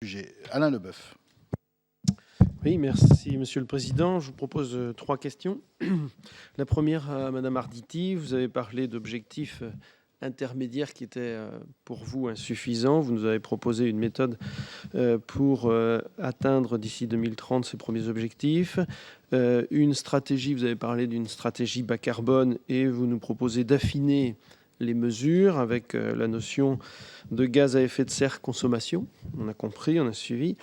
sujet. Alain Leboeuf. Oui, merci Monsieur le Président. Je vous propose 3 questions. La première à Madame Arditi. Vous avez parlé d'objectifs intermédiaires qui étaient pour vous insuffisants. Vous nous avez proposé une méthode pour atteindre d'ici 2030 ces premiers objectifs. Une stratégie, vous avez parlé d'une stratégie bas carbone et vous nous proposez d'affiner les mesures avec la notion de gaz à effet de serre consommation. On a compris, on a suivi.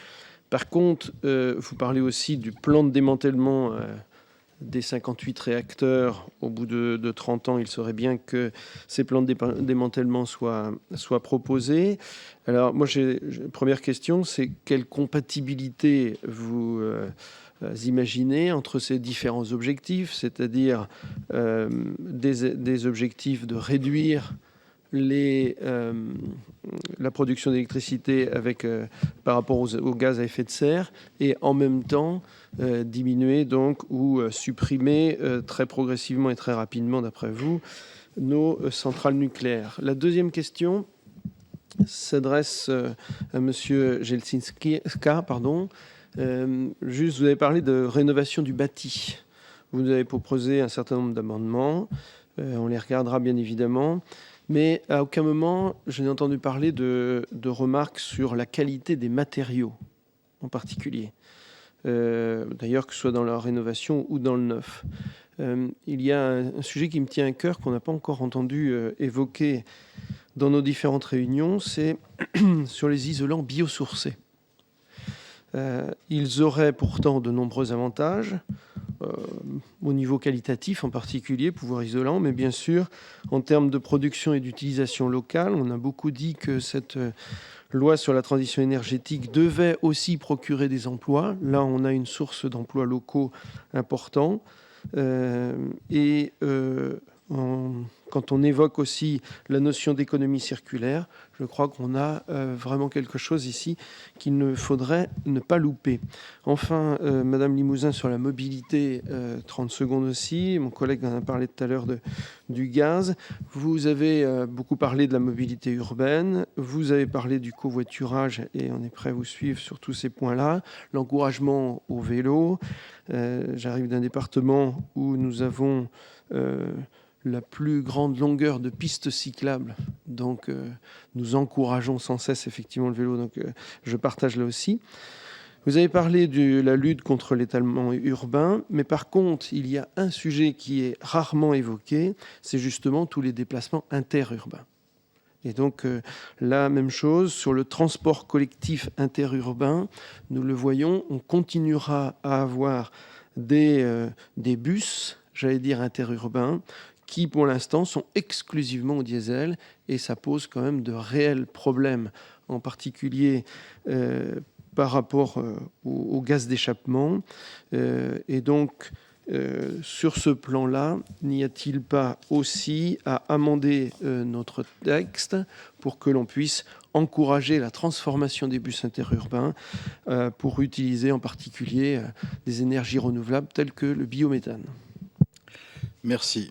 Par contre, vous parlez aussi du plan de démantèlement des 58 réacteurs. Au bout de 30 ans, il serait bien que ces plans de démantèlement soient proposés. Alors, moi, première question, c'est quelle compatibilité vous imaginez entre ces différents objectifs, c'est-à-dire des objectifs de réduire la production d'électricité par rapport au gaz à effet de serre et en même temps diminuer donc ou supprimer très progressivement et très rapidement, d'après vous, nos centrales nucléaires. La deuxième question s'adresse à Monsieur Jelczynska, pardon. Juste, vous avez parlé de rénovation du bâti. Vous nous avez proposé un certain nombre d'amendements. On les regardera bien évidemment. Mais à aucun moment, je n'ai entendu parler de remarques sur la qualité des matériaux, en particulier. D'ailleurs, que ce soit dans la rénovation ou dans le neuf. Il y a un sujet qui me tient à cœur, qu'on n'a pas encore entendu évoquer dans nos différentes réunions, c'est sur les isolants biosourcés. Ils auraient pourtant de nombreux avantages, au niveau qualitatif en particulier, pouvoir isolant, mais bien sûr, en termes de production et d'utilisation locale, on a beaucoup dit que cette loi sur la transition énergétique devait aussi procurer des emplois. Là, on a une source d'emplois locaux important. Quand on évoque aussi la notion d'économie circulaire, je crois qu'on a vraiment quelque chose ici qu'il ne faudrait ne pas louper. Enfin, Madame Limousin, sur la mobilité, 30 secondes aussi, mon collègue en a parlé tout à l'heure du gaz. Vous avez beaucoup parlé de la mobilité urbaine, vous avez parlé du covoiturage et on est prêt à vous suivre sur tous ces points-là. L'encouragement au vélo. J'arrive d'un département où nous avons la plus grande longueur de pistes cyclables. Donc, nous encourageons sans cesse effectivement le vélo. Donc, je partage là aussi. Vous avez parlé de la lutte contre l'étalement urbain, mais par contre, il y a un sujet qui est rarement évoqué, c'est justement tous les déplacements interurbains. Et donc, la même chose, sur le transport collectif interurbain, nous le voyons, on continuera à avoir des bus, j'allais dire interurbains, qui pour l'instant sont exclusivement au diesel, et ça pose quand même de réels problèmes, en particulier par rapport au gaz d'échappement. Et donc, sur ce plan-là, n'y a-t-il pas aussi à amender notre texte pour que l'on puisse encourager la transformation des bus interurbains pour utiliser en particulier des énergies renouvelables telles que le biométhane? Merci.